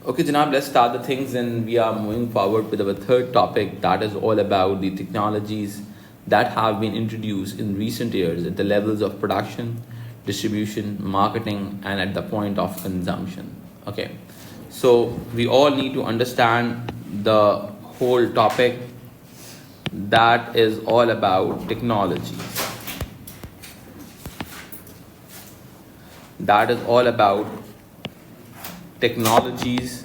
Okay, Janab, let's start the things and we are moving forward with our third topic that is all about the technologies that have been introduced in recent years at the levels of production, distribution, marketing, and at the point of consumption. Okay, so we all need to understand the whole topic that is all about technology. That is all about technologies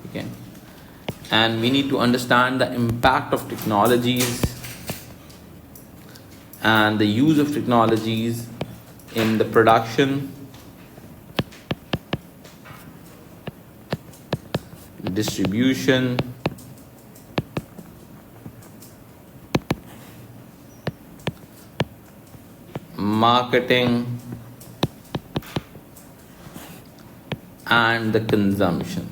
okay, and we need to understand the impact of technologies and the use of technologies in the production, distribution, marketing, and the consumption.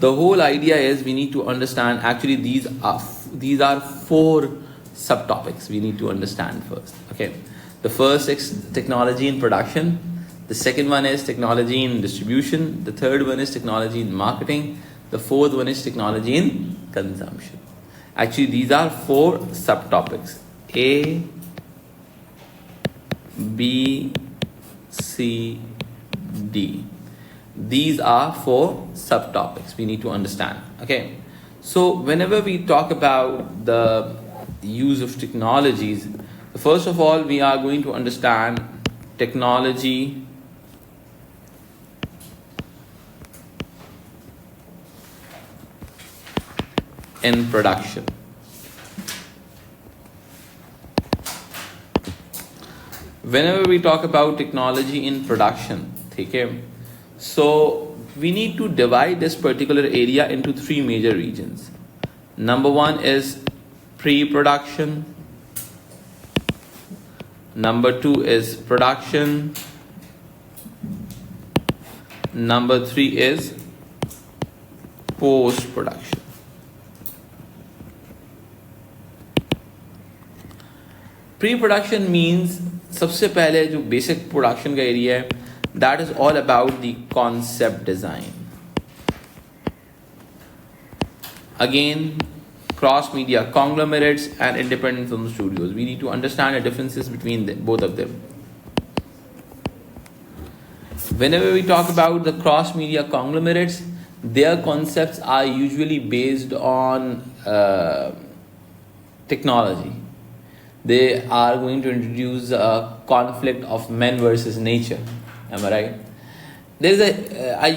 The whole idea is we need to understand, actually these are four subtopics we need to understand first. Okay, the first is technology in production, the second one is technology in distribution, the third one is technology in marketing, the fourth one is technology in consumption. Actually, these are four subtopics: A, B, C, D. These are four subtopics we need to understand. Okay, so whenever we talk about the use of technologies, first of all, we are going to understand technology in production. Whenever we talk about technology in production, okay, so we need to divide this particular area into three major regions. Number one is pre-production. Number two is production. Number three is post-production. Pre-production means सबसे पहले जो basic production का area है, that is all about the concept design. Again, cross media conglomerates and independent film studios. We need to understand the differences between both of them. Whenever we talk about the cross media conglomerates, their concepts are usually based on technology. They are going to introduce a conflict of men versus nature. Am I right? There's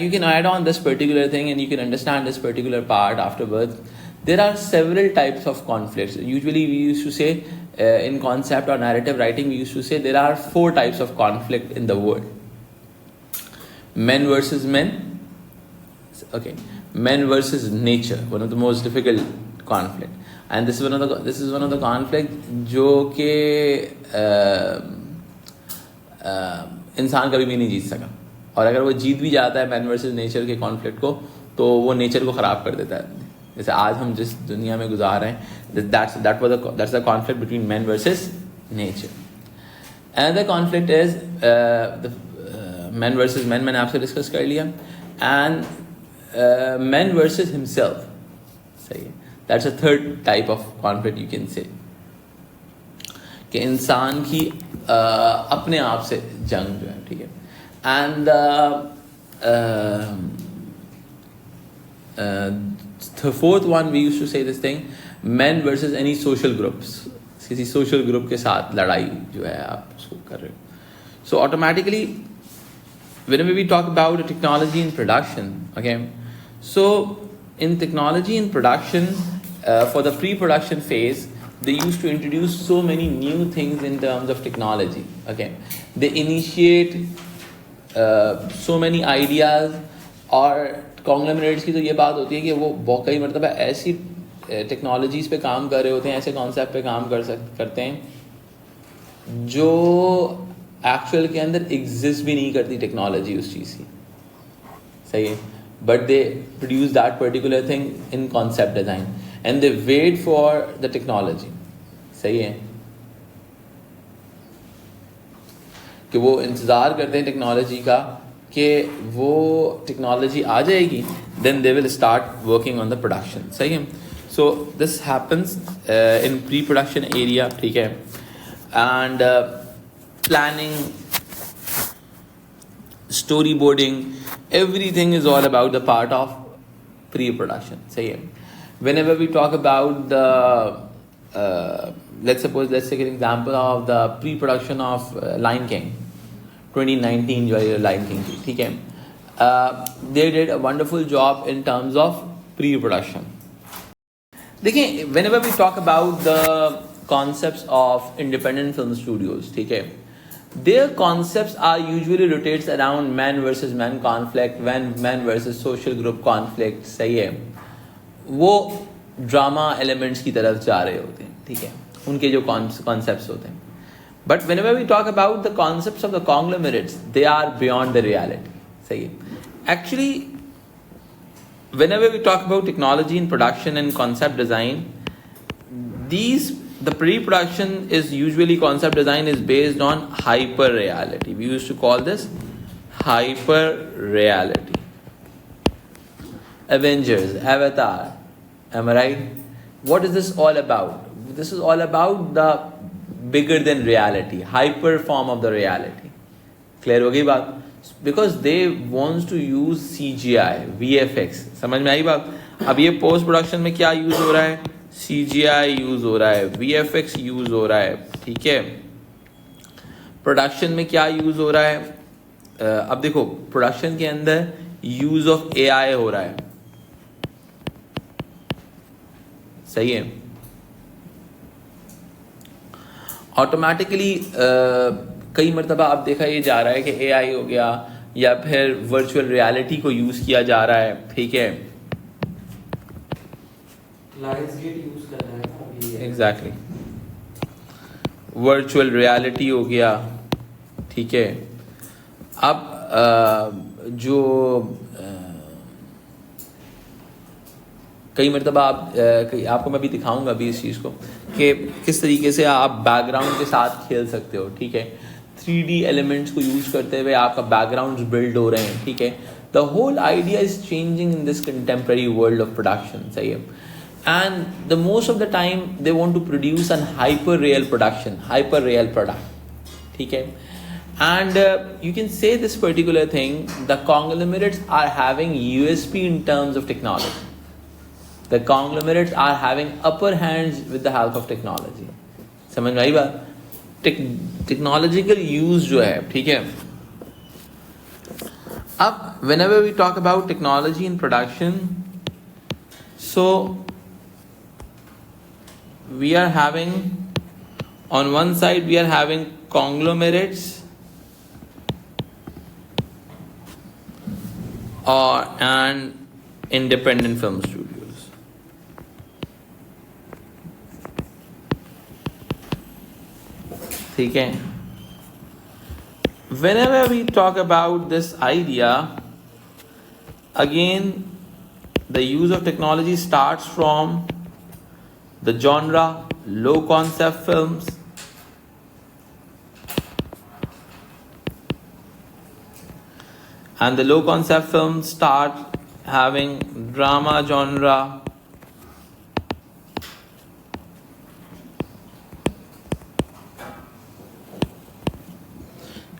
you can add on this particular thing and you can understand this particular part afterwards. There are several types of conflicts. Usually we used to say in concept or narrative writing, we used to say there are four types of conflict in the world. Men versus men. Okay. Men versus nature. One of the most difficult conflict. And this is one of the conflict जो कि इंसान कभी भी नहीं जीत सका, और अगर वो जीत भी जाता है मैन वर्सेस नेचर के कॉन्फ्लिक्ट को, तो वो नेचर को ख़राब कर देता है. जैसे आज हम जिस दुनिया में गुजार रहे हैं, that's the conflict between men versus nature. Another conflict is the men versus men, मैंने आपसे डिस्कस कर लिया, and men versus himself. सही है. That's a third type of conflict you can say. कि इंसान की अपने आप से जंग जो है, ठीक है. And the fourth one we used to say this thing, men versus any social groups. किसी social group के साथ लड़ाई जो है आप उसको कर रहे हो. So automatically, whenever we talk about the technology in production, okay, so in technology in production, for the pre-production phase, they used to introduce so many new things in terms of technology. Okay, they initiate so many ideas, और conglomerates की तो ये बात होती है कि वो बहुत कई मरतबा ऐसी टेक्नोलॉजीज पे काम कर रहे होते हैं, ऐसे कॉन्सेप्ट पे काम करते हैं जो एक्चुअल के अंदर एग्जिस्ट भी नहीं करती टेक्नोलॉजी उस चीज़ की. सही है, but they produce that particular thing in concept design. And they wait for the technology. सही है कि वो इंतज़ार करते हैं टेक्नोलॉजी का कि वो टेक्नोलॉजी आ जाएगी, then they will start working on the production. सही है. So this happens in pre production area. ठीक है. And planning, storyboarding, everything is all about the part of pre-production. Say whenever we talk about the let's take an example of the pre-production of Lion King 2019 जो है Lion King की. ठीक है. They did a wonderful job in terms of pre-production. देखिए whenever we talk about the concepts of independent film studios, ठीक है, their concepts are usually rotates around man versus man conflict, man versus social group conflict. सही है. वो drama elements की तरफ जा रहे होते हैं. ठीक है, उनके जो कॉन्सेप्ट्स होते हैं. But whenever we talk about the concepts of the conglomerates, they are beyond the reality. सही है. Actually, whenever we talk about technology in production and concept design, the pre-production is usually concept design is based on hyper reality. We used to call this hyper reality. Avengers, Avatar, am I right? What is this all about? This is all about the bigger than reality, hyper form of the reality. Clear हो गई बात? Because they wants to use CGI, VFX. समझ में आई बात? अब ये post production में क्या यूज हो रहा है? CGI यूज हो रहा है, VFX यूज हो रहा है. ठीक है. प्रोडक्शन में क्या यूज हो रहा है? अब देखो प्रोडक्शन के अंदर यूज ऑफ AI हो रहा है. सही है. ऑटोमेटिकली कई मरतबा आप देखा ये जा रहा है कि AI हो गया या फिर वर्चुअल रियलिटी को यूज किया जा रहा है. ठीक है. यूज कर रहा है एग्जैक्टली. वर्चुअल रियलिटी हो गया. ठीक है. अब जो कई मरतबा आपको मैं भी दिखाऊंगा अभी इस चीज़ को कि किस तरीके से आप बैकग्राउंड के साथ खेल सकते हो. ठीक है. 3D एलिमेंट्स को यूज करते हुए आपका बैकग्राउंड बिल्ड हो रहे हैं. ठीक है. The whole idea is changing in this contemporary world of production. सही है. And the most of the time they want to produce an hyper real production, hyper real product. ठीक है. And you can say this particular thing, the conglomerates are having USP in terms of technology. The conglomerates are having upper hands with the help of technology. समझ में आई बात? Technological use जो है. ठीक है. अब whenever we talk about technology in production, so we are having on one side we are having conglomerates and independent film studios. ठीक है. Whenever we talk about this idea, again the use of technology starts from the genre low concept films, and the low concept films start having drama genre,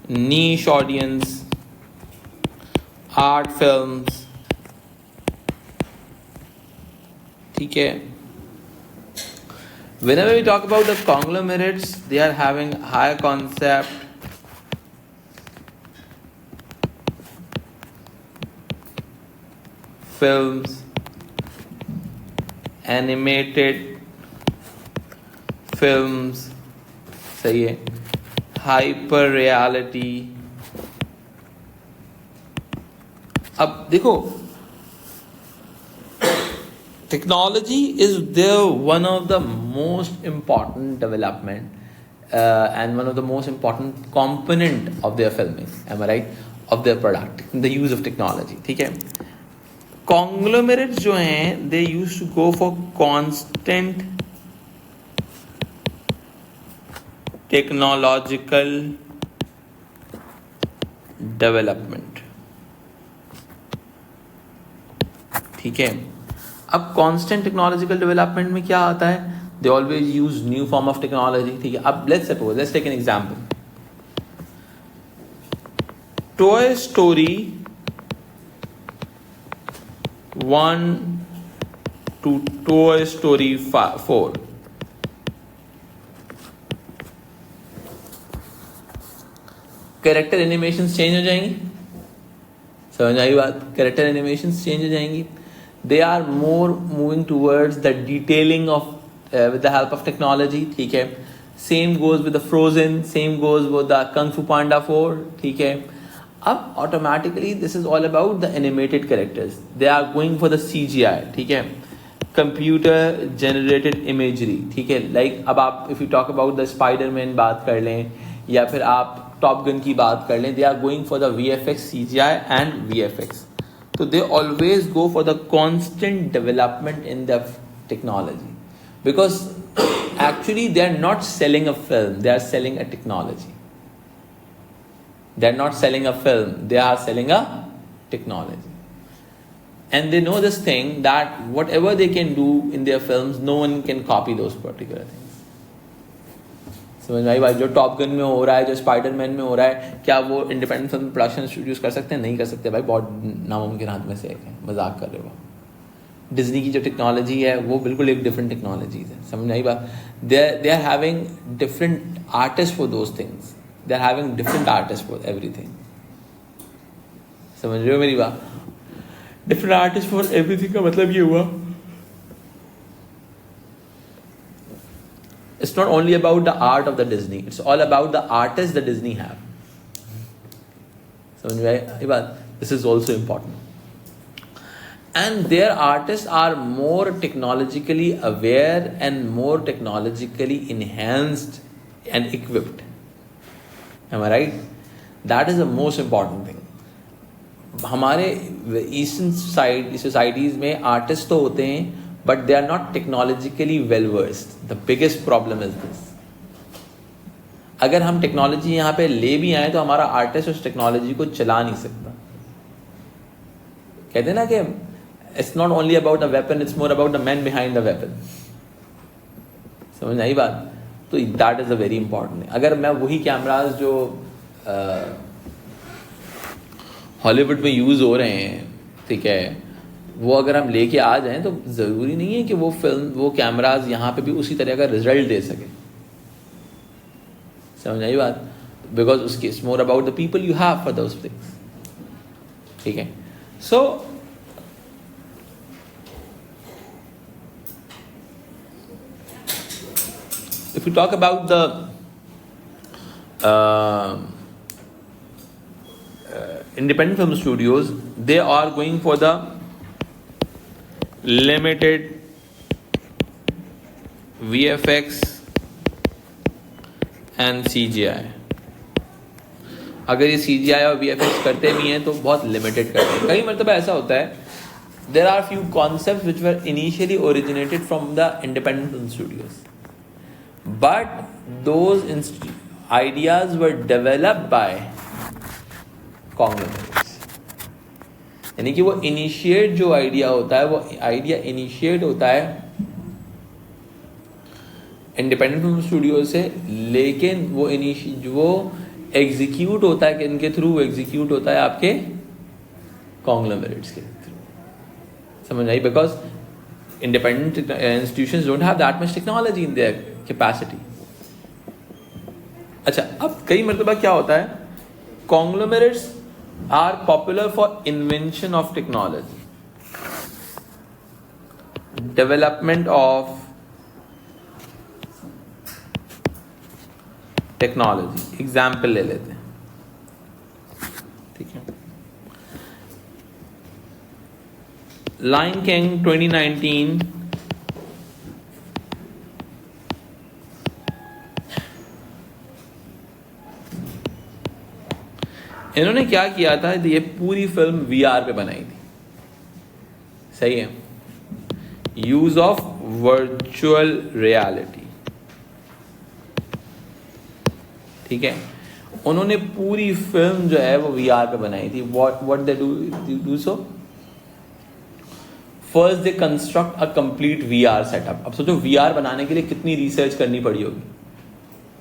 niche audience, art films. ठीक है. Whenever we talk about the conglomerates, they are having high concept, films, animated films. सही है. Hyper reality. अब देखो technology is one of the most important development and one of the most important component of their filming, am I right, of their product, the use of technology. ठीक है. Conglomerates जो हैं they used to go for constant technological development. ठीक है, अब constant technological development में क्या आता है? They always use new form of technology. ठीक है, अब let's take an example. Toy Story 1 to Toy Story 4, character animation change हो जाएंगी। समझ आई बात? कैरेक्टर एनिमेशन चेंज हो जाएंगी। They are more moving towards the detailing of with the help of technology. ठीक है, same goes with the Frozen, same goes with the Kung Fu Panda 4। ठीक है, अब automatically this is all about the animated characters. They are going for the CGI। ठीक है, computer generated imagery. ठीक है, like अब आप if you talk about the Spiderman बात कर लें या फिर आप टॉप गन की बात कर लें, they are going for the VFX, CGI and VFX। तो they always go for the constant development in the technology, because actually they are not selling a film, they are selling a technology. They are not selling a film, they are selling a technology. And they know this thing that whatever they can do in their films, no one can copy those particular things. समझ में आई बात? जो top gun में हो रहा है, जो स्पाइडरमैन में हो रहा है, क्या वो इंडिपेंडेंट फिल्म प्रोडक्शन स्टूडियोज कर सकते हैं? नहीं कर सकते भाई, बहुत नामुमकिन हाथ में से एक है। मजाक कर रहे हो? डिज्नी की जो टेक्नोलॉजी है वो बिल्कुल एक डिफरेंट टेक्नोलॉजीज है। समझ में आई बात? They are having different artist for those things, they are having different artist for everything. समझ रहे हो मेरी बात? डिफरेंट आर्टिस्ट फॉर एवरीथिंग का मतलब ये हुआ, it's not only about the art of the Disney, it's all about the artists the Disney have. समझ में आई बात? This is also important. And their artists are more technologically aware and more technologically enhanced and equipped. Am I right? That is the most important thing. हमारे eastern societies में artist तो होते हैं, but they are not technologically well versed. The biggest problem is this. अगर हम technology यहाँ पे ले भी आए तो हमारा आर्टिस्ट उस टेक्नोलॉजी को चला नहीं सकता। कहते हैं ना कि it's not only about a weapon, it's more about the man behind the weapon. समझ आई बात? तो that is a very important. अगर मैं वही कैमराज जो हॉलीवुड में यूज हो रहे हैं, ठीक है, वो अगर हम लेके आ जाएं तो ज़रूरी नहीं है कि वो फिल्म, वो कैमराज यहाँ पे भी उसी तरह का रिजल्ट दे सके। समझ आई बात? बिकॉज उसकी it's more about the people you have for those things. ठीक है, so if you talk about the independent film studios, they are going for the limited VFX and CGI. अगर ये CGI और VFX करते भी हैं तो बहुत लिमिटेड करते हैं। कई मरतबा ऐसा होता है, there are few concepts which were initially originated from the independent film studios, but those ideas were developed by conglomerates. यानी कि वो इनिशिएट जो आइडिया होता है, वो आइडिया इनिशिएट होता है इंडिपेंडेंट फिल्म स्टूडियो से, लेकिन वो एग्जीक्यूट होता है, इनके थ्रू एग्जीक्यूट होता है आपके कॉन्ग्लोमरेट्स के थ्रू। समझ आई? Because independent institutions don't have that much technology in their capacity. अच्छा, अब कई मरतबा क्या होता है, conglomerates are popular for invention of technology, development of technology. Example ले लेते हैं, ठीक है। लायन किंग 2019 इन्होंने क्या किया था, ये पूरी फिल्म VR पे बनाई थी। सही है, यूज ऑफ वर्चुअल रियलिटी, ठीक है। उन्होंने पूरी फिल्म जो है वो VR पे बनाई थी। What they do so, first they construct a complete VR setup. अब सोचो VR बनाने के लिए कितनी रिसर्च करनी पड़ी होगी,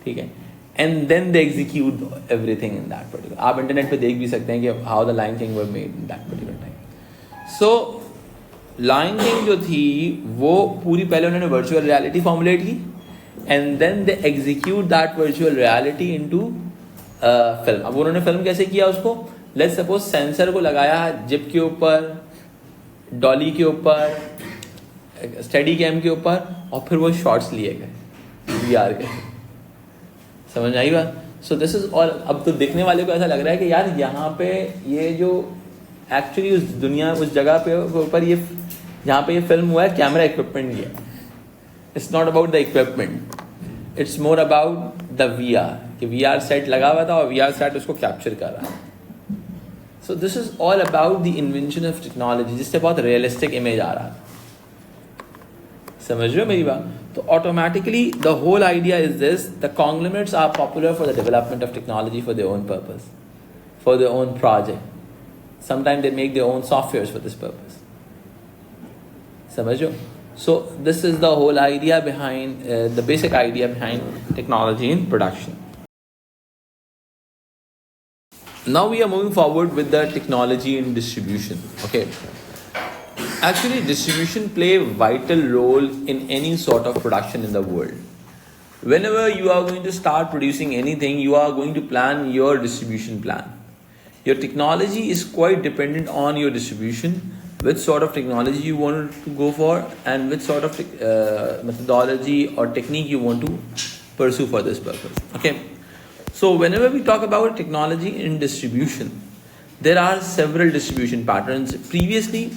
ठीक है। And then they execute everything in that particular. आप इंटरनेट पे देख भी सकते हैं कि how the Lion King were made in that particular time. So Lion King जो थी वो पूरी पहले उन्होंने वर्चुअल रियलिटी फॉर्मुलेट की, and then they execute that virtual reality into film. अब उन्होंने फिल्म कैसे किया उसको, लेट्स सपोज सेंसर को लगाया जिप के ऊपर, डॉली के ऊपर, स्टेडी कैम के ऊपर, और फिर वो शॉट्स लिए गए VR के। समझ आई बात? So this is all. अब तो देखने वाले को ऐसा लग रहा है कि यार यहाँ पे ये जो एक्चुअली उस दुनिया उस जगह पे ऊपर ये जहाँ पे ये फिल्म हुआ है कैमरा इक्विपमेंट ही है। It's not about the equipment, it's more about the VR कि VR सेट लगा हुआ था और VR सेट उसको कैप्चर कर रहा है। So this is all about the invention of technology, जिससे बहुत रियलिस्टिक इमेज आ रहा है। समझ रहे हो मेरी बात? तो automatically the whole idea is this, the conglomerates are popular for the development of technology for their own purpose, for their own project. Sometimes they make their own softwares for this purpose. समझ रहे हो? So this is the whole idea behind the basic idea behind technology in production. Now we are moving forward with the technology in distribution. Okay. Actually, distribution play a vital role in any sort of production in the world. Whenever you are going to start producing anything, you are going to plan your distribution plan. Your technology is quite dependent on your distribution, which sort of technology you want to go for, and which sort of methodology or technique you want to pursue for this purpose. Okay. So whenever we talk about technology in distribution, there are several distribution patterns. Previously,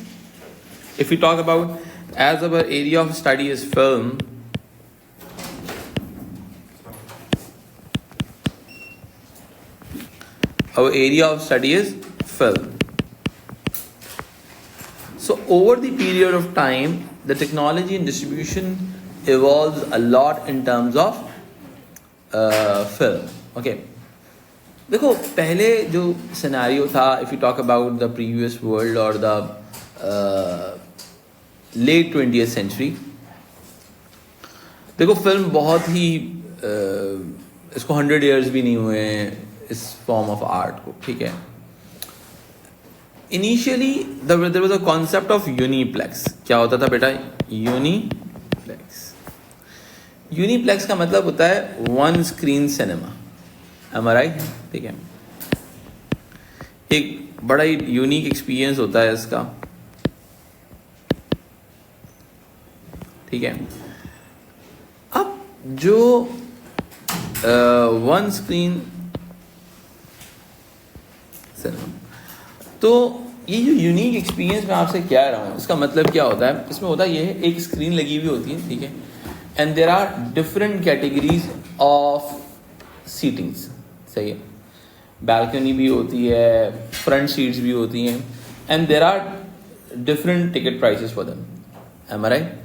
if we talk about, as our area of study is film, our area of study is film. So over the period of time, the technology in distribution evolves a lot in terms of film. Okay. देखो पहले जो scenario था, if you talk about the previous world or the late 20th century, देखो film बहुत ही इसको 100 years भी नहीं हुए हैं इस फॉर्म ऑफ आर्ट को, ठीक है। Initially there was a concept of uniplex. क्या होता था बेटा? यूनिप्लेक्स। यूनिप्लेक्स का मतलब होता है one screen cinema. M I right? ठीक है। एक बड़ा ही यूनिक एक्सपीरियंस होता है इसका, ठीक है। अब जो वन स्क्रीन सिनेमा, तो ये जो यूनिक एक्सपीरियंस मैं आपसे कह रहा हूँ, इसका मतलब क्या होता है? इसमें होता ये है, एक स्क्रीन लगी हुई होती है, ठीक है, and there are different categories of seatings. सही है। बैल्कनी भी होती है, फ्रंट सीट्स भी होती हैं, and there are different ticket prices for them. Am I right?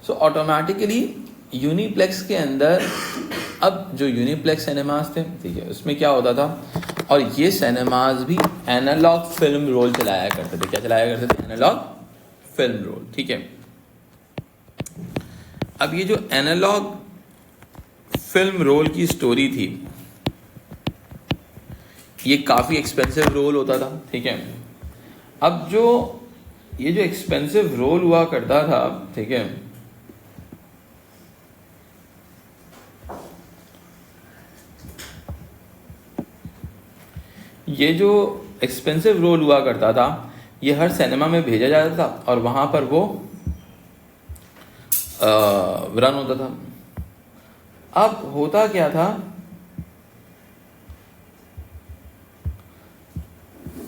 So automatically uniplex के अंदर, अब जो यूनिप्लेक्स सिनेमाज थे, ठीक है, उसमें क्या होता था, और ये सिनेमाज भी एनालॉग फिल्म रोल चलाया करते थे। क्या चलाया करते थे? एनालॉग फिल्म रोल, ठीक है। अब ये जो एनालॉग फिल्म रोल की स्टोरी थी, ये काफी एक्सपेंसिव रोल होता था, ठीक है। अब जो ये जो एक्सपेंसिव रोल हुआ करता था, ठीक है, ये जो एक्सपेंसिव रोल हुआ करता था, ये हर सिनेमा में भेजा जाता था और वहाँ पर वो रन होता था। अब होता क्या था,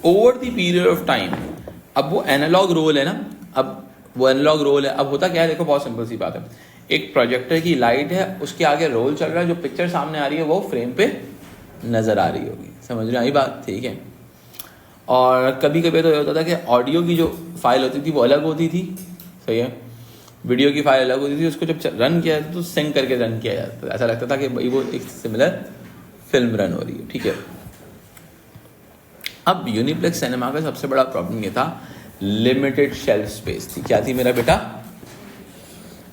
over the period of time, अब वो एनालॉग रोल है ना, अब वो एनालॉग रोल है, अब होता क्या है, देखो बहुत सिंपल सी बात है, एक प्रोजेक्टर की लाइट है, उसके आगे रोल चल रहा है, जो पिक्चर सामने आ रही है वो फ्रेम पे नजर आ रही होगी। समझ रहे हैं ये बात? ठीक है। और कभी कभी तो ये होता था कि ऑडियो की जो फाइल होती थी वो अलग होती थी, सही है, वीडियो की फाइल अलग होती थी, उसको जब रन किया तो सिंक करके रन किया जाता था, ऐसा लगता था कि भाई वो एक सिमिलर फिल्म रन हो रही है, ठीक है। अब यूनिप्लेक्स सिनेमा का सबसे बड़ा प्रॉब्लम ये था, लिमिटेड शेल्फ स्पेस थी। क्या थी मेरा बेटा?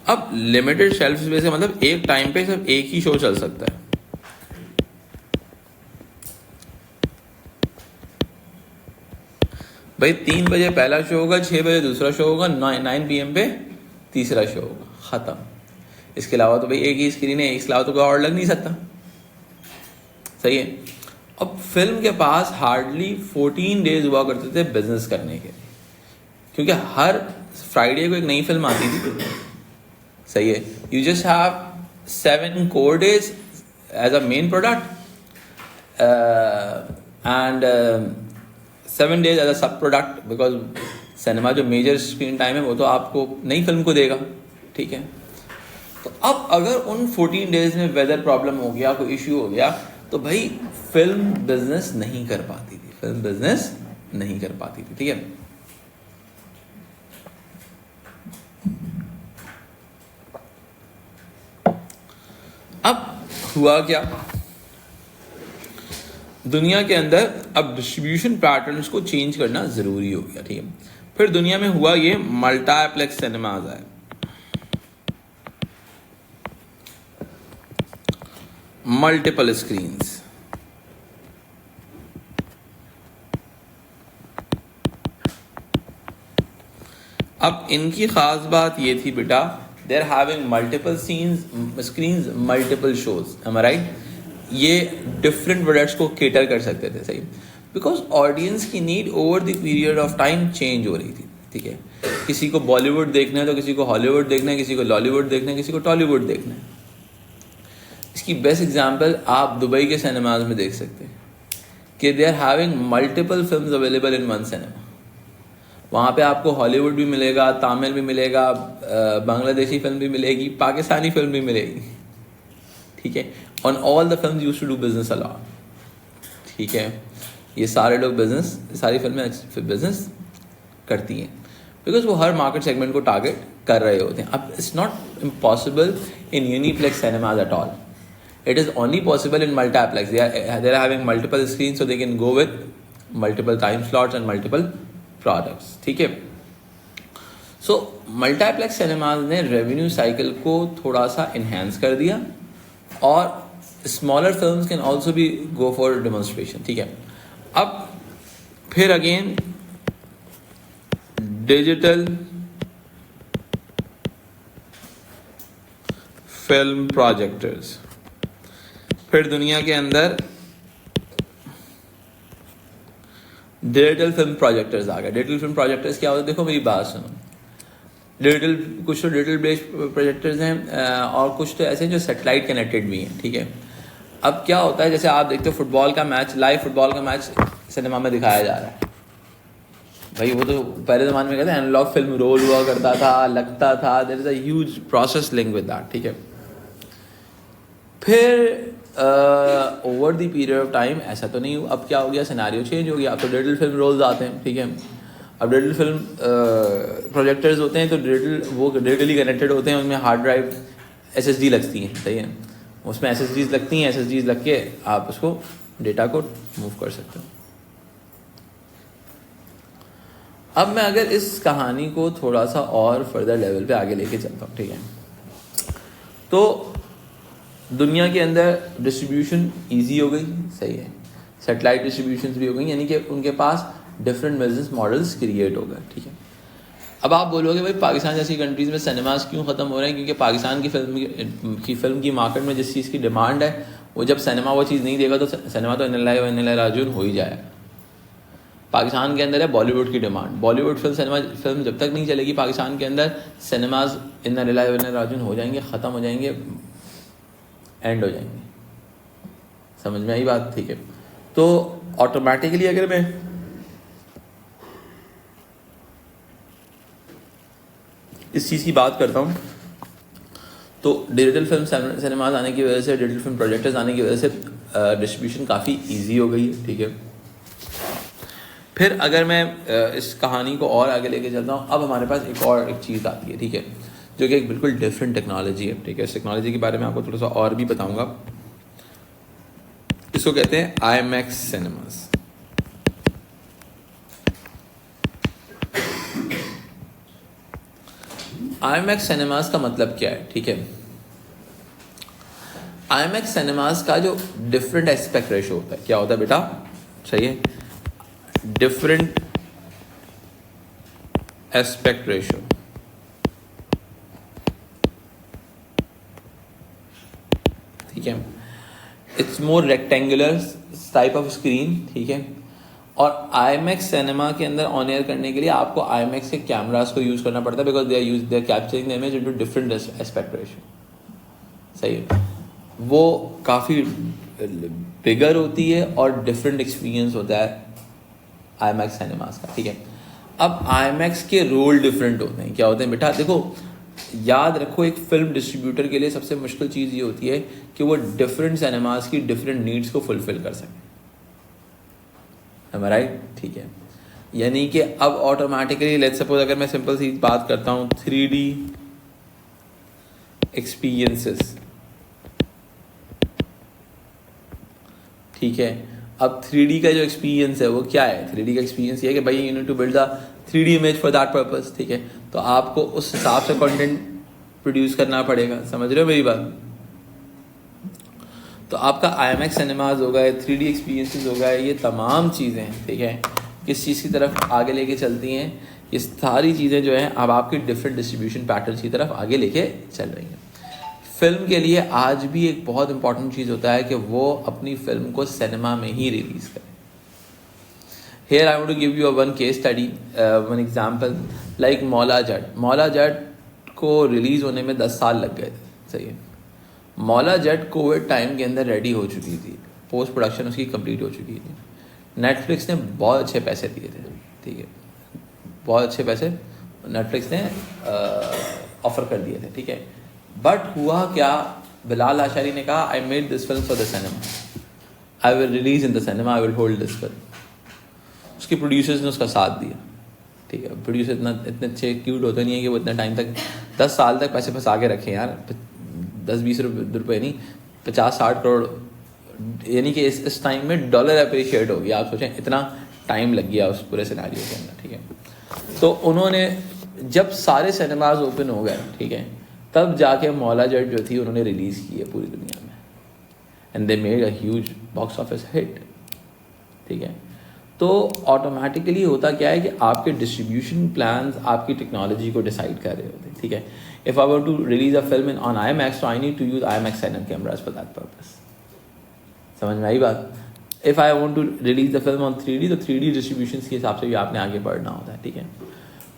अब लिमिटेड शेल्फ स्पेस का मतलब एक टाइम पे सिर्फ एक ही शो चल सकता है। भाई 3 बजे पहला शो होगा, 6 बजे दूसरा शो होगा, 9 PM पे तीसरा शो होगा, खत्म। इसके अलावा तो भाई एक ही स्क्रीन है, इसके अलावा तो कोई और लग नहीं सकता, सही है। अब फिल्म के पास हार्डली 14 डेज हुआ करते थे बिजनेस करने के लिए, क्योंकि हर फ्राइडे को एक नई फिल्म आती थी, सही है। You just have 7 core days as a main product and 7 days as a sub product, because cinema जो मेजर स्क्रीन टाइम है वो तो आपको नई फिल्म को देगा, ठीक है। तो अब अगर उन 14 डेज में वेदर प्रॉब्लम हो गया, कोई इश्यू हो गया, तो भाई फिल्म बिजनेस नहीं कर पाती थी, फिल्म बिजनेस नहीं कर पाती थी, ठीक है। अब हुआ क्या, दुनिया के अंदर अब डिस्ट्रीब्यूशन पैटर्न्स को चेंज करना जरूरी हो गया, ठीक है। फिर दुनिया में हुआ ये मल्टीप्लेक्स सिनेमाज आए, मल्टीपल स्क्रीन्स। अब इनकी खास बात ये थी बेटा, they are having multiple screens, multiple shows, am I right. ये डिफरेंट प्रोडक्ट्स को केटर कर सकते थे, सही, बिकॉज ऑडियंस की need over the period of time change हो रही थी, ठीक है। किसी को बॉलीवुड देखना है तो किसी को हॉलीवुड देखना है, किसी को लॉलीवुड देखना है, किसी को टॉलीवुड देखना है। इसकी बेस्ट एग्जांपल आप दुबई के सिनेमाज में देख सकते हैं कि they are having multiple films available in one cinema. वहाँ पे आपको हॉलीवुड भी मिलेगा, तमिल भी मिलेगा, बांग्लादेशी फिल्म भी मिलेगी, पाकिस्तानी फिल्म भी मिलेगी, ठीक है। On all the films used to do business a lot, ठीक है। ये सारे लोग बिजनेस, सारी फिल्में बिजनेस करती हैं बिकॉज वो हर मार्केट सेगमेंट को टारगेट कर रहे होते हैं। अब it's not impossible in uniplex cinemas at all, it is only possible in multiplex. They are having multiple screens, so they can go with multiple time slots and multiple products, ठीक है। So multiplex cinemas ने revenue cycle को थोड़ा सा enhance कर दिया, और smaller films can also be go for demonstration, ठीक है। अब फिर again digital film projectors, फिर दुनिया के अंदर डिजिटल फिल्म प्रोजेक्टर्स आ गए। डिजिटल फिल्म प्रोजेक्टर्स क्या होता है, देखो मेरी बात सुनो। डिजिटल, कुछ तो डिजिटल बेस्ड प्रोजेक्टर्स हैं और कुछ तो ऐसे जो सेटेलाइट कनेक्टेड भी हैं, ठीक है। अब क्या होता है, जैसे आप देखते हो फुटबॉल का मैच, लाइव फुटबॉल का मैच सिनेमा में दिखाया जा रहा है। भाई वो तो पहले ज़माने में कहते हैं एनालॉग फिल्म रोल हुआ करता था, लगता था, there is a huge process link with that, ठीक है। फिर over the period of time ऐसा तो नहीं हुआ, अब क्या हो गया, सिनेरियो चेंज हो गया। अब तो डिजिटल फिल्म रोल्स आते हैं, ठीक है। अब डिजिटल फिल्म प्रोजेक्टर्स होते हैं तो वो डिजिटली कनेक्टेड होते हैं, उनमें हार्ड ड्राइव SSD लगती हैं, सही है। उसमें SSDs लगती हैं, SSDs लग के आप उसको डेटा को मूव कर सकते हो। अब मैं अगर इस कहानी को थोड़ा सा और फर्दर लेवल पे आगे लेके चलता हूँ, ठीक है, तो दुनिया के अंदर डिस्ट्रीब्यूशन इजी हो गई, सही है। सैटेलाइट डिस्ट्रीब्यूशन भी हो गई, यानी कि उनके पास डिफरेंट बिजनेस मॉडल्स क्रिएट हो गए, ठीक है। अब आप बोलोगे भाई पाकिस्तान जैसी कंट्रीज़ में सिनेमास क्यों ख़त्म हो रहे हैं, क्योंकि पाकिस्तान की फिल्म की मार्केट में जिस चीज़ की डिमांड है, वो जब सिनेमा वो चीज़ नहीं देगा तो सिनेमा तो इन्ना राजून हो ही जाएगा। पाकिस्तान के अंदर है बॉलीवुड की डिमांड, बॉलीवुड फिल्म जब तक नहीं चलेगी पाकिस्तान के अंदर, सिनेमाज इन्ना राजून हो जाएंगे, ख़त्म हो जाएंगे, एंड हो जाएंगे। समझ में आई बात, ठीक है। तो ऑटोमेटिकली अगर मैं इस चीज़ की बात करता हूँ तो डिजिटल फिल्म सिनेमाज आने की वजह से, डिजिटल फिल्म प्रोजेक्टर्स आने की वजह से डिस्ट्रीब्यूशन काफ़ी इजी हो गई है, ठीक है। फिर अगर मैं इस कहानी को और आगे लेके चलता हूँ, अब हमारे पास एक चीज़ आती है, ठीक है, जो कि एक बिल्कुल डिफरेंट टेक्नोलॉजी है, ठीक है। इस टेक्नोलॉजी के बारे में आपको थोड़ा सा और भी बताऊंगा। इसको कहते हैं IMAX सिनेमास। IMAX सिनेमास का मतलब क्या है, ठीक है। IMAX सिनेमास का जो डिफरेंट एस्पेक्ट रेशो होता है, क्या होता है बेटा, सही है, डिफरेंट एस्पेक्ट रेशो, ठीक है। It's more rectangular type of screen, ठीक है। और IMAX सिनेमा के अंदर ऑन एयर करने के लिए आपको IMAX के कैमरास को यूज करना पड़ता है, because they are capturing the image into different aspect ratio, सही है। वो काफ़ी बिगर होती है और डिफरेंट एक्सपीरियंस होता है IMAX सिनेमास का, ठीक है। अब IMAX के रोल डिफरेंट होते हैं। क्या होते हैं बेटा, देखो याद रखो, एक फिल्म डिस्ट्रीब्यूटर के लिए सबसे मुश्किल चीज़ ये होती है कि वो डिफरेंट सिनेमास की डिफरेंट नीड्स को फुलफिल कर सके, है राइट, ठीक है। यानी कि अब ऑटोमेटिकली लेट्स सपोज अगर मैं सिंपल सी बात करता हूँ 3D एक्सपीरियंसेस, ठीक है। अब 3D का जो एक्सपीरियंस है वो क्या है, 3D का एक्सपीरियंस ये है कि भाई you need to build the 3D image for that purpose, ठीक है। तो आपको उस हिसाब से कंटेंट प्रोड्यूस करना पड़ेगा, समझ रहे हो मेरी बात। तो आपका IMAX सिनेमाज हो गए, 3D एक्सपीरियंसेस हो गए, ये तमाम चीज़ें, ठीक है, किस चीज़ की तरफ आगे लेके चलती हैं, ये सारी चीज़ें जो हैं अब आपकी डिफरेंट डिस्ट्रीब्यूशन पैटर्न की तरफ आगे लेके चल रही हैं। फिल्म के लिए आज भी एक बहुत इंपॉर्टेंट चीज़ होता है कि वो अपनी फिल्म को सिनेमा में ही रिलीज़ करें। Here I want to give you one case study, one example, like Maula Jatt. Maula Jatt को रिलीज़ होने में 10 साल लग गए थे, सही है। मौला जट कोविड टाइम के अंदर रेडी हो चुकी थी, पोस्ट प्रोडक्शन उसकी कंप्लीट हो चुकी थी। नेटफ्लिक्स ने बहुत अच्छे पैसे दिए थे, ठीक है, बहुत अच्छे पैसे नेटफ्लिक्स ने ऑफर कर दिए थे, ठीक है। बट हुआ क्या, बिलाल आशारी ने कहा I made this film for the cinema, I will release in the cinema, I will hold this film. उसके प्रोड्यूसर्स ने उसका साथ दिया, ठीक है। प्रोड्यूसर इतने अच्छे क्यूट होते नहीं है कि वो इतने टाइम तक 10 साल तक पैसे फंसा के रखें यार, 10-20 रुपये नहीं, 50-60 करोड़, यानी कि इस टाइम में डॉलर अप्रिशिएट हो गया। आप सोचें इतना टाइम लग गया उस पूरे सिनेरियो के अंदर, ठीक है। तो उन्होंने जब सारे सिनेमाज ओपन हो गए, ठीक है, तब जाके मौला जट जो थी उन्होंने रिलीज़ की है पूरी दुनिया में, and they made a huge box office hit, ठीक है। तो ऑटोमेटिकली होता क्या है कि आपके डिस्ट्रीब्यूशन प्लान्स आपकी टेक्नोलॉजी को डिसाइड कर रहे होते हैं, ठीक है। If I want to release a film in on IMAX, so I need to use IMAX Cinema cameras for that purpose. समझ में आई बात। If I want to release the film on 3D, तो 3D डिस्ट्रीब्यूशन के हिसाब से भी आपने आगे बढ़ना होता है, ठीक है।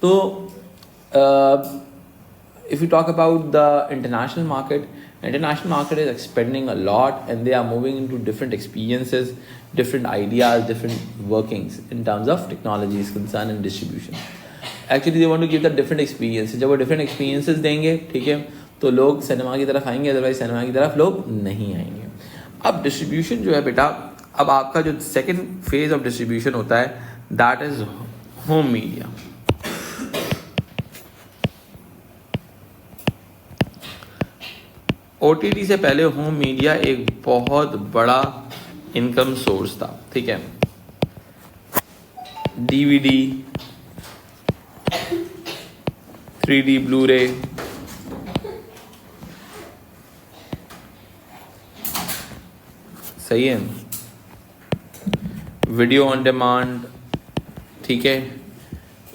तो if you talk about the international market is expanding a lot, and they are moving into different experiences, different ideas, different workings in terms of technology is concerned and distribution. Actually they want to give the different experiences. जब वो different experiences देंगे, ठीक है, तो लोग cinema की तरफ आएंगे, अदरवाइज सिनेमा की तरफ लोग नहीं आएंगे। अब डिस्ट्रीब्यूशन जो है बेटा, अब आपका जो सेकेंड फेज ऑफ डिस्ट्रीब्यूशन होता है, that is home media. OTT से पहले होम मीडिया एक बहुत बड़ा इनकम सोर्स था, ठीक है। DVD, 3D ब्लूरे, सही है, वीडियो ऑन डिमांड, ठीक है।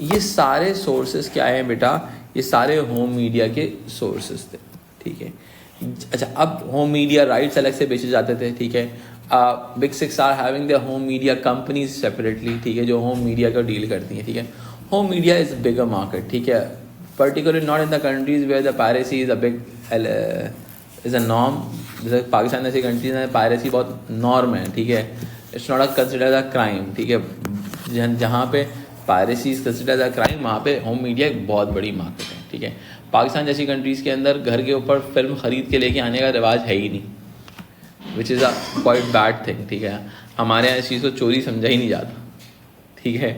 ये सारे सोर्सेस क्या हैं बेटा, ये सारे होम मीडिया के सोर्सेस थे, ठीक है। अच्छा, अब होम मीडिया राइट्स अलग से बेचे जाते थे, ठीक है। Big six are having their home media companies separately, ठीक है, जो होम मीडिया का डील करती हैं, ठीक है। Home media is bigger market, ठीक है, particularly not in the countries where the piracy is a big is a norm. जैसे पाकिस्तान जैसी कंट्रीज में पायरेसी बहुत नॉर्म है, ठीक है, it's not a considered a crime, ठीक है। जहाँ पे piracy is considered a crime, वहाँ पे होम मीडिया एक बहुत बड़ी मार्केट है, ठीक है। पाकिस्तान जैसी कंट्रीज़ के अंदर घर के ऊपर फिल्म ख़रीद के लेके आने का रिवाज है ही नहीं, which is a quite bad thing, ठीक है। हमारे यहाँ इस चीज़ को चोरी समझा ही नहीं जाता, ठीक है,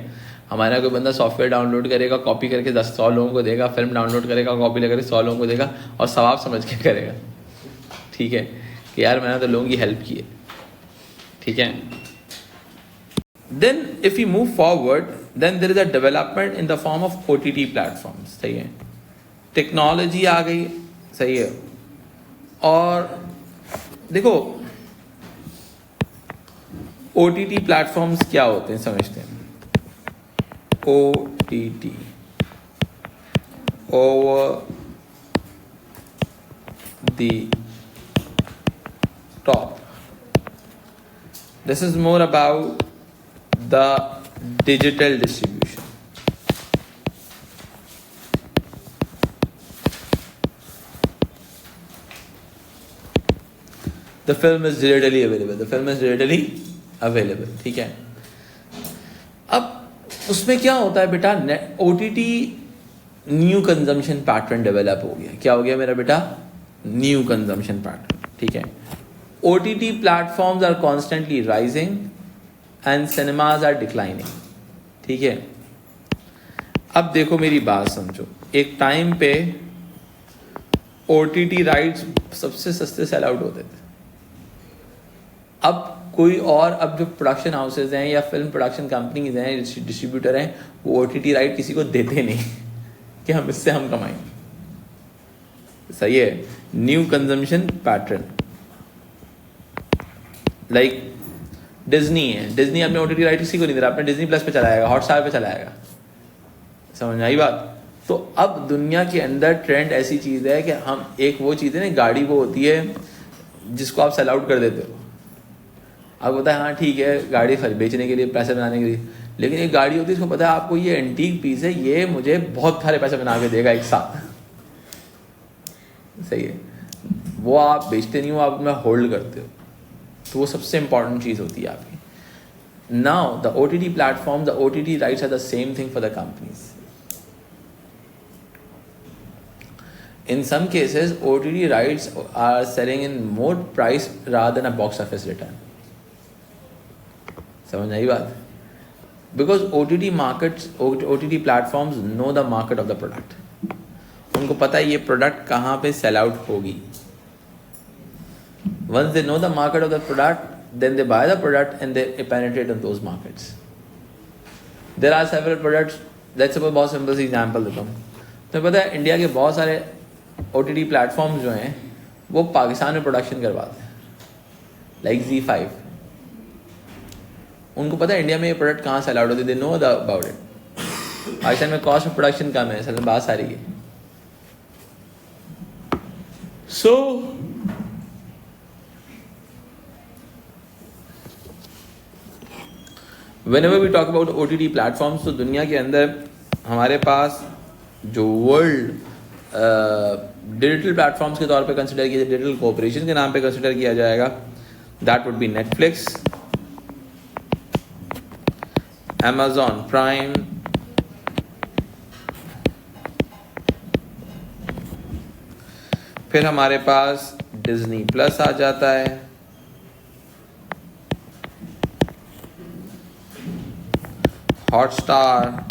हमारा कोई बंदा सॉफ्टवेयर डाउनलोड करेगा, कॉपी करके 100 लोगों को देगा, फिल्म डाउनलोड करेगा, कॉपी करके 100 लोगों को देगा और सवाब समझ के करेगा, ठीक है, कि यार मैंने तो लोगों की हेल्प की है, ठीक है. Then if you move forward, then there is a development in the form of OTT platforms. सही है, टेक्नोलॉजी आ गई. सही है, और देखो OTT प्लेटफॉर्म्स क्या होते हैं समझते हैं. OTT, over the top. This is more about the digital distribution. The film is digitally available. The film is digitally available. ठीक है. अब उसमें क्या होता है बेटा, OTT new consumption pattern develop हो गया. क्या हो गया मेरा बेटा? New consumption pattern. ठीक है. OTT platforms are constantly rising and cinemas are declining. ठीक है. अब देखो मेरी बात समझो. एक टाइम पे OTT राइट्स सबसे सस्ते सेल आउट होते थे. अब कोई और, अब जो प्रोडक्शन हाउसेज हैं या फिल्म प्रोडक्शन कंपनीज हैं, डिस्ट्रीब्यूटर हैं, वो OTT राइट किसी को देते नहीं कि हम इससे हम कमाएंगे. सही है. New consumption pattern. Like Disney है. डिज्नी अपने OTT राइट किसी को नहीं दे रहा, अपने डिज्नी प्लस पे चलाएगा, हॉटस्टार पे चलाएगा. समझ में आई बात? तो अब दुनिया के अंदर ट्रेंड ऐसी चीज है कि हम, एक वो चीज है ना, गाड़ी वो होती है जिसको आप सेल आउट कर देते हो. आपको पता है हाँ ठीक है, गाड़ी बेचने के लिए, पैसे बनाने के लिए, लेकिन एक गाड़ी होती है इसको पता है आपको ये एंटीक पीस है, ये मुझे बहुत सारे पैसे बना के देगा एक साथ. सही है. वो आप बेचते नहीं हो, आप में होल्ड करते हो. तो वो सबसे इंपॉर्टेंट चीज़ होती है आपकी. Now the OTT platform, the OTT rights are the same thing for the companies. In some cases, OTT rights are selling in more price rather than a box office return. समझ आई बात? Because OTT markets, OTT platforms know the market of the product. उनको पता है ये product कहाँ पे sell out होगी. Once they know the market of the product, then they buy the product and they penetrate in those markets. There are several products. Let's suppose बहुत simple सी example देता हूँ. तो पता है इंडिया के बहुत सारे OTT प्लेटफॉर्म्स जो हैं वो पाकिस्तान में प्रोडक्शन करवाते हैं. Like ZEE5. उनको पता है इंडिया में ये प्रोडक्ट कहाँ सेल आउट होती है. They know about it. Pakistan में कॉस्ट ऑफ प्रोडक्शन कम है, असल में बात सारी है. सो whenever we talk about OTT platforms, तो दुनिया के अंदर हमारे पास जो वर्ल्ड डिजिटल प्लेटफॉर्म्स के तौर पे कंसिडर किया, डिजिटल कोऑपरेशन के नाम पे कंसिडर किया जाएगा, that would be Netflix, Amazon Prime, फिर हमारे पास डिज्नी प्लस आ जाता है, हॉटस्टार,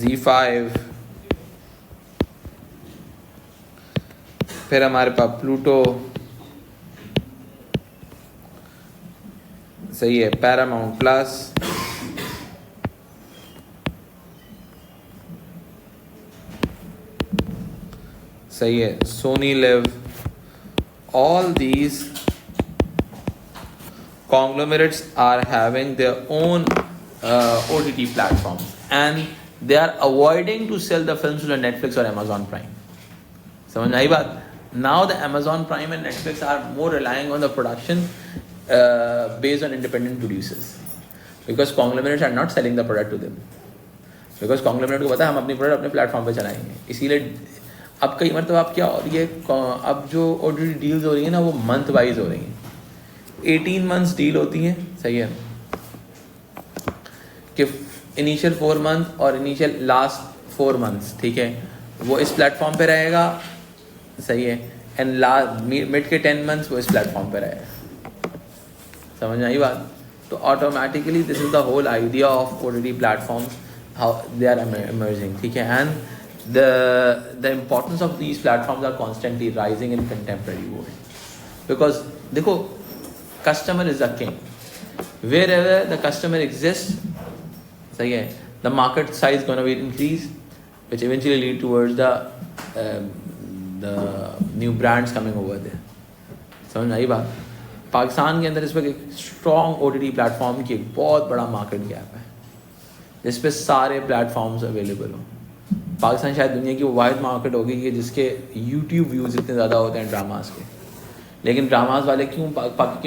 ZEE5, फिर हमारे पास प्लूटो. सही है. पैरामाउंट प्लस, सही है. Sony Liv. All these conglomerates are having their own OTT platforms and they are avoiding to sell the films to the Netflix or Amazon Prime. समझ आई बात? Now the Amazon Prime and Netflix are more relying on the production based on independent producers because conglomerates are not selling the product to them. Because conglomerate को पता है हम अपनी product अपने platform पे चलाएंगे. इसीलिए अब कई मरतब आप क्या हो रही है, अब जो OTT डील्स हो रही है ना वो मंथ वाइज हो रही हैं. 18 मंथ्स डील होती हैं. सही है कि इनिशियल 4 मंथ और इनिशियल लास्ट 4 मंथ्स, ठीक है, वो इस प्लेटफॉर्म पे रहेगा. सही है. एंड मिड के 10 मंथ्स वो इस प्लेटफॉर्म पे रहेगा. समझ में आई बात? So automatically this is the whole idea of OTT platforms, how they are emerging. Okay? And the importance of these platforms are constantly rising in contemporary world. Because देखो, customer is a king. Wherever the customer exists, सही है, the market size gonna be increased, which eventually lead towards the new brands coming over there. समझ आई बात? पाकिस्तान के अंदर इस वक्त एक स्ट्रॉन्ग OTT प्लेटफॉर्म की एक बहुत बड़ा मार्केट गैप है, जिस पे सारे प्लेटफॉर्म्स अवेलेबल हों. पाकिस्तान शायद दुनिया की वो वाहिद मार्केट होगी कि जिसके YouTube व्यूज़ इतने ज़्यादा होते हैं ड्रामास के. लेकिन ड्रामास वाले क्यों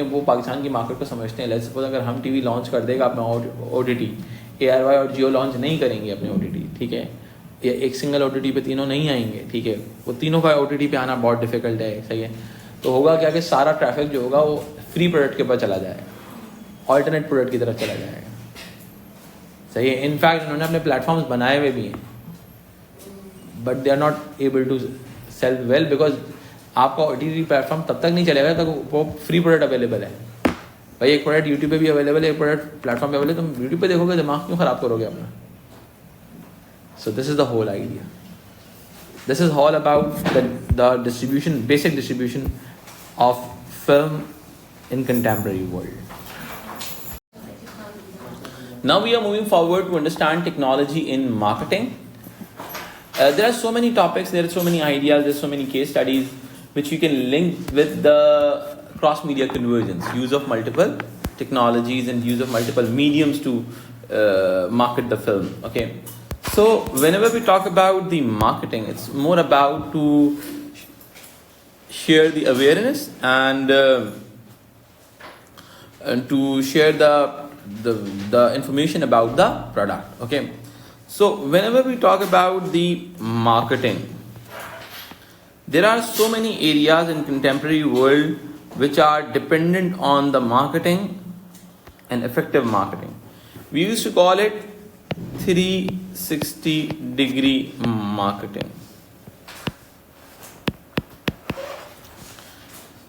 वो पाकिस्तान की मार्केट को समझते हैं. लेट्स सपोज अगर हम टीवी लॉन्च कर देगा अपना OTT, ARY और जियो लॉन्च नहीं करेंगे अपने OTT, ठीक है, या एक सिंगल OTT पे तीनों नहीं आएंगे, ठीक है, वो तीनों का OTT पे आना बहुत डिफिकल्ट है, सही है. तो होगा क्या कि सारा ट्रैफिक जो होगा वो फ्री प्रोडक्ट के ऊपर चला जाएगा, ऑल्टरनेट प्रोडक्ट की तरफ चला जाएगा, सही है. इनफैक्ट उन्होंने अपने प्लेटफॉर्म्स बनाए हुए भी हैं, but they are not able to sell well, because आपका OTT प्लेटफॉर्म तब तक नहीं चलेगा तब वो फ्री प्रोडक्ट अवेलेबल है. भाई एक प्रोडक्ट यूट्यूब पे भी अवेलेबल है, एक प्रोडक्ट प्लेटफॉर्म पे अवेलेबल है, तुम यूट्यूब पे देखोगे, दिमाग क्यों ख़राब करोगे अपना. So this is the whole idea. This is all about the distribution, basic distribution of film in contemporary world. Now we are moving forward to understand technology in marketing. There are so many topics, there are so many ideas, there are so many case studies which you can link with the cross-media convergence, use of multiple technologies and use of multiple mediums to market the film. Okay. So whenever we talk about the marketing, it's more about to share the awareness and to share the information about the product. Okay. So whenever we talk about the marketing, there are so many areas in contemporary world which are dependent on the marketing and effective marketing. We used to call it 360-degree marketing.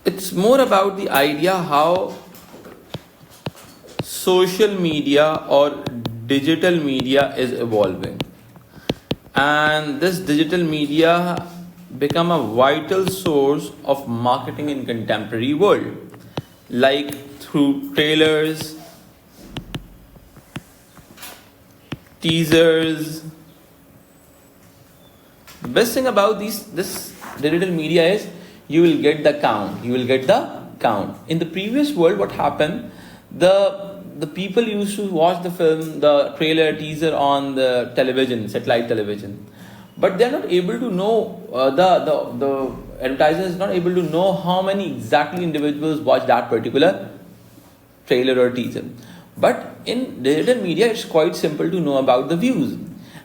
It's more about the idea how social media or digital media is evolving, and this digital media become a vital source of marketing in contemporary world, like through trailers, teasers. The best thing about this digital media is you will get the count. In the previous world, what happened? The people used to watch the film, the trailer, teaser on the television, satellite television, but they are not able to know. The advertiser is not able to know how many exactly individuals watch that particular trailer or teaser. But in digital media, it's quite simple to know about the views,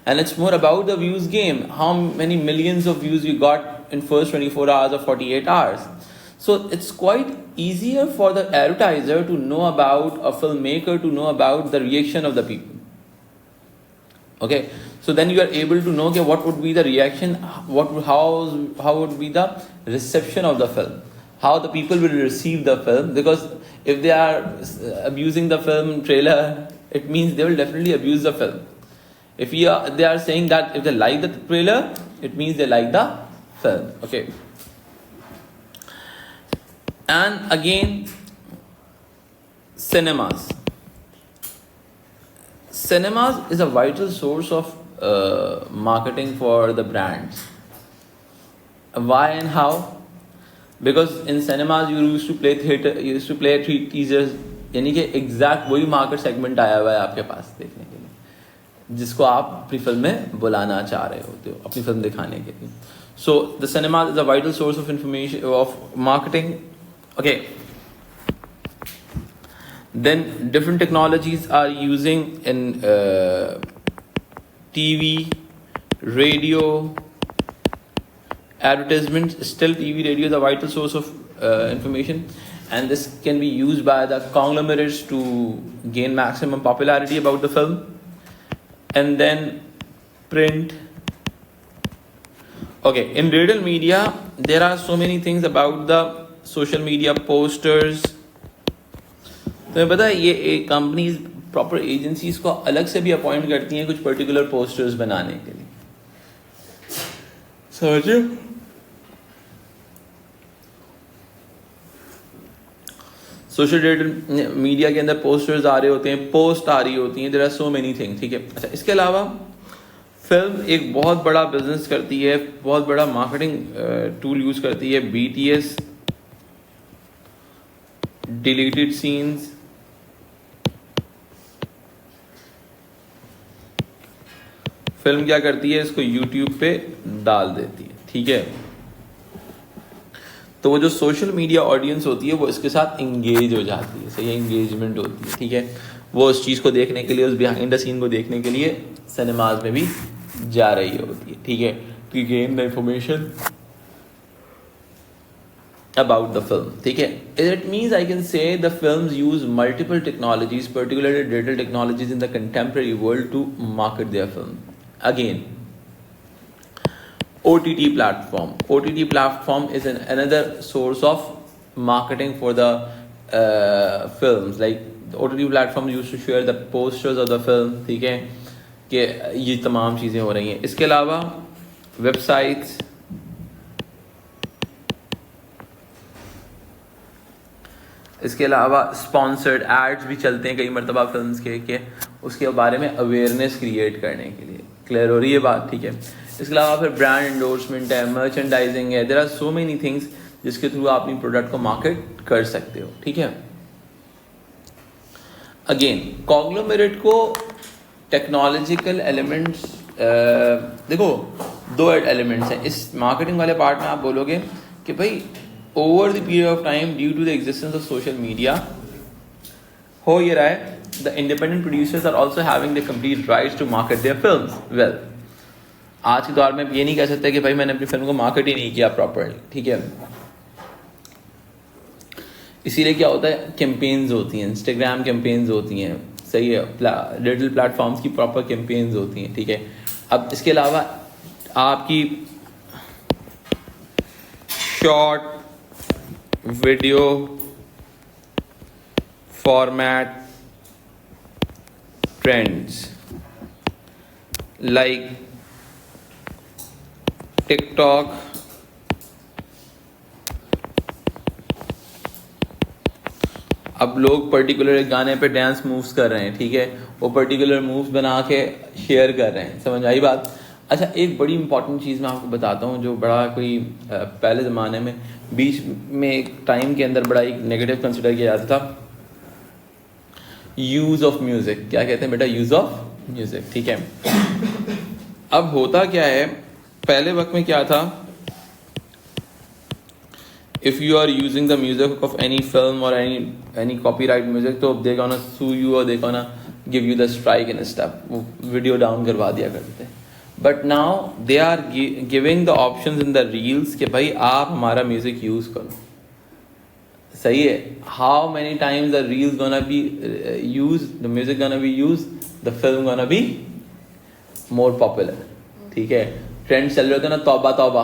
and it's more about the views game. How many millions of views you got in first 24 hours or 48 hours. So it's quite easier for the advertiser to know about a filmmaker, to know about the reaction of the people. Okay, so then you are able to know, okay, what would be the reaction, how would be the reception of the film, how the people will receive the film. Because if they are abusing the film trailer, it means they will definitely abuse the film. If they are saying that if they like the trailer, it means they like the film. Okay. And again, cinemas. Cinemas is a vital source of marketing for the brands. Why and how? Because in cinemas you used to play three teasers, यानी कि exact वही market segment आया हुआ है आपके पास देखने के लिए, जिसको आप अपनी फिल्म में बुलाना चाह रहे होते हो, अपनी फिल्म दिखाने के लिए. So the cinema is a vital source of information, of marketing. Okay. Then different technologies are using in TV, radio, advertisements. Still, TV, radio is a vital source of information, and this can be used by the conglomerates to gain maximum popularity about the film. And then print. Okay, in digital media, there are so many things about the social media posters, तुम्हें पता है ये companies proper agencies को अलग से भी appoint करती हैं कुछ पर्टिकुलर पोस्टर्स बनाने के लिए, समझे? सोशल मीडिया के अंदर पोस्टर्स आ रहे होते हैं, पोस्ट आ रही होती हैं, there are so many things, ठीक है। अच्छा, इसके अलावा फिल्म एक बहुत बड़ा बिजनेस करती है, बहुत बड़ा मार्केटिंग टूल यूज करती है, BTS, डिलीटेड सीन्स, फिल्म क्या करती है, इसको YouTube पे डाल देती है, ठीक है। तो वो जो सोशल मीडिया ऑडियंस होती है वो इसके साथ इंगेज हो जाती है, सही इंगेजमेंट होती है, ठीक है। वो उस चीज़ को देखने के लिए, उस बिहाइंड द सीन को देखने के लिए सिनेमाज में भी जा रही होती है, ठीक है, to gain the information about the film, ठीक है। It means I can say the films use multiple technologies, particularly digital technologies in the contemporary world to market their film. Again, OTT platform. OTT platform is another source of marketing for the films. Like the OTT platform used to share the posters of the film, ठीक है, कि ये तमाम चीज़ें हो रही हैं। इसके अलावा वेबसाइट्स, इसके अलावा स्पॉन्सर्ड एड्स भी चलते हैं कई मरतबा फिल्म्स के उसके बारे में अवेयरनेस क्रिएट करने के लिए। क्लियर हो रही है बात, ठीक है। इसके अलावा फिर ब्रांड एंडोर्समेंट है, मर्चेंडाइजिंग है, there are so many things जिसके थ्रू आप अपनी प्रोडक्ट को मार्केट कर सकते हो, ठीक है। अगेन कॉन्ग्लोमेरेट को टेक्नोलॉजिकल एलिमेंट्स, देखो दो एलिमेंट्स हैं इस मार्केटिंग वाले पार्ट में। आप बोलोगे कि भाई over the period of time due to the existence of social media हो ये रहा है, the independent producers are also having the complete rights to market their films. Well, आज के दौर में ये नहीं कह सकते कि भाई मैंने अपनी फिल्म को मार्केट ही नहीं किया प्रॉपरली, ठीक है। इसीलिए क्या होता है, कैंपेन्स होती हैं, इंस्टाग्राम कैंपेन्स होती हैं, सही है, डिजिटल प्लेटफॉर्म्स की प्रॉपर कैंपेन्स होती हैं, ठीक है। अब इसके अलावा आपकी short video format trends like TikTok, अब लोग पर्टिकुलर गाने पे डांस मूव्स कर रहे हैं, ठीक है, वो पर्टिकुलर मूव्स बना के शेयर कर रहे हैं, समझ आई बात। अच्छा, एक बड़ी इंपॉर्टेंट चीज़ मैं आपको बताता हूँ जो बड़ा कोई पहले ज़माने में बीच में एक टाइम के अंदर बड़ा एक नेगेटिव कंसिडर किया जाता था, यूज ऑफ म्यूजिक। क्या कहते हैं बेटा, यूज ऑफ म्यूजिक, ठीक है। अब होता क्या है, पहले वक्त में क्या था, if you are using the music of any film और एनी कॉपीराइट म्यूजिक, तो दे गोना सू यू और they gonna give you the strike and stuff, वो वीडियो डाउन करवा दिया करते हैं। But now they are giving the options in the reels कि भाई आप हमारा म्यूजिक यूज करो, सही है। How many times the reels gonna be use, the music gonna be use, the film gonna be more popular, ठीक है। Trend चल रहे थे ना, तौबा तौबा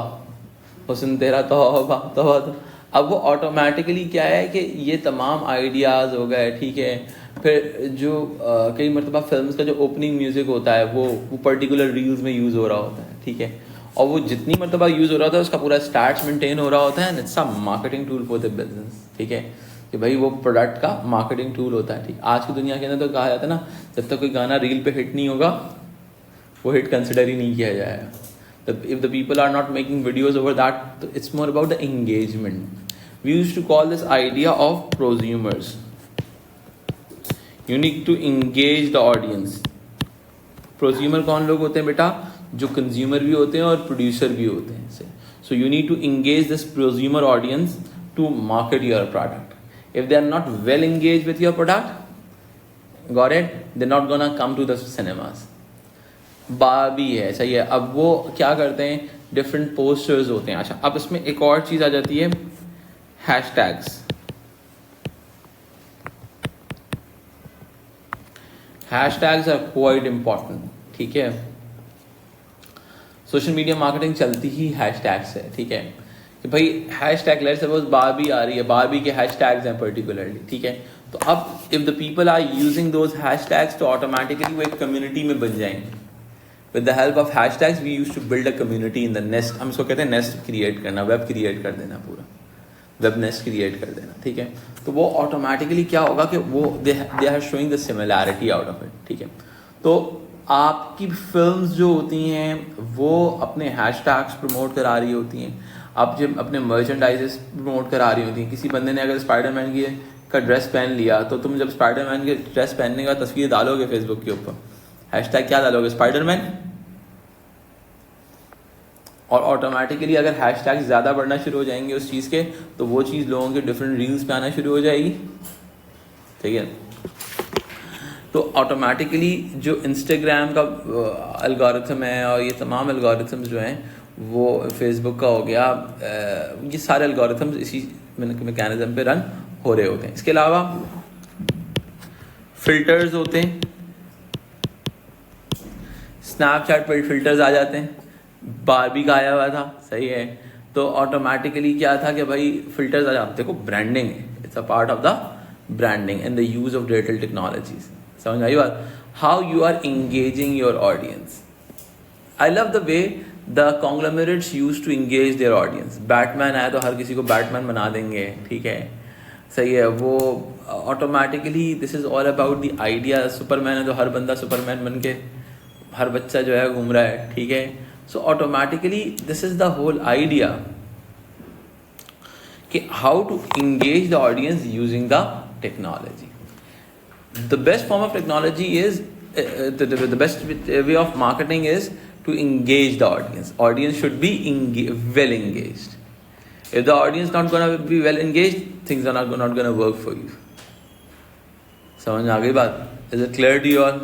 हुस्न तेरा तौबा तौबा, अब वो ऑटोमेटिकली क्या है कि ये तमाम आइडियाज हो गए, ठीक है। फिर जो कई मरतबा फिल्म्स का जो ओपनिंग म्यूजिक होता है वो पर्टिकुलर रील्स में यूज हो रहा होता है, ठीक है, और वो जितनी मरतबा यूज हो रहा होता है उसका पूरा स्टैट्स मेंटेन हो रहा होता है, it's a marketing tool for the business, ठीक है, कि भाई वो प्रोडक्ट का मार्केटिंग टूल होता है, ठीक। आज की दुनिया के अंदर तो कहा जाता है ना, जब तक कोई गाना रील पे हिट नहीं होगा वो हिट कंसिडर ही नहीं किया जाएगा। If the people are not making videos over that, तो it's more about the engagement. We used to call this idea of prosumers. You need to engage the audience. Prosumer कौन लोग होते हैं बेटा, जो कंज्यूमर भी होते हैं और प्रोड्यूसर भी होते हैं। So you need to engage this prosumer audience to market your product. If they are not well engaged with your product, got it, they're not gonna come to the cinemas. बाबी है, सही है। अब वो क्या करते हैं, डिफरेंट पोस्टर्स होते हैं। अच्छा, अब इसमें एक और चीज आ जाती है, hashtags. Hashtags are quite important, ठीक है। सोशल मीडिया मार्केटिंग चलती ही हैशटैग्स है, ठीक है, कि भाई हैशटैग, लेट्स सपोज बारबी आ रही है, बारबी के हैशटैग्स हैं पर्टिकुलरली, ठीक है, तो अब if the people are using those hashtags तो ऑटोमेटिकली वो एक कम्युनिटी में बन जाएंगे. With the help of hashtags we use to build a community in the nest. हम इसको कहते हैं नेस्ट क्रिएट करना, वेब क्रिएट कर देना, पूरा वेब नेस्ट क्रिएट कर देना. ठीक है, तो वो ऑटोमेटिकली क्या होगा कि वो they are showing the similarity out of it. ठीक है, तो आपकी फिल्म्स जो होती हैं वो अपने हैशटैग्स प्रमोट करा रही होती हैं, आप जब अपने मर्चेंडाइजेस प्रमोट करा रही होती हैं. किसी बंदे ने अगर स्पाइडरमैन का ड्रेस पहन लिया तो तुम जब स्पाइडरमैन के ड्रेस पहनने का तस्वीर डालोगे फेसबुक के ऊपर, हैशटैग क्या डालोगे? स्पाइडरमैन. और ऑटोमेटिकली अगर हैशटैग ज़्यादा बढ़ना शुरू हो जाएंगे उस चीज़ के, तो वो चीज़ लोगों के डिफरेंट रील्स पे आना शुरू हो जाएगी. ठीक है, तो ऑटोमेटिकली जो इंस्टाग्राम का एल्गोरिथम है और ये तमाम एल्गोरिथम्स जो हैं वो फेसबुक का हो गया, ये सारे एल्गोरिथम्स इसी मैकेनिज्म पे रन हो रहे होते हैं. इसके अलावा फिल्टर्स होते हैं, स्नैपचैट पर फिल्टर्स आ जाते हैं. बारबी का आया हुआ था, सही है, तो ऑटोमेटिकली क्या था कि भाई फिल्टर्स आ जाते. देखो ब्रांडिंग है, it's a part of the branding and the use of digital technologies. समझ आई बात? How you are engaging your audience. I love the way the conglomerates use to engage their audience. Batman आया तो हर किसी को Batman बना देंगे. ठीक है, सही है, वो automatically this is all about the idea. Superman है तो हर बंदा सुपरमैन बन के, हर बच्चा जो है घूम रहा है. ठीक है, so automatically this is the whole idea कि how to engage the audience using the technology. The best form of technology is the best way of marketing is to engage the audience. Audience should be well engaged. If the audience not gonna be well engaged, things are not gonna work for you. समझ आ गई बात? Is it clear to you all?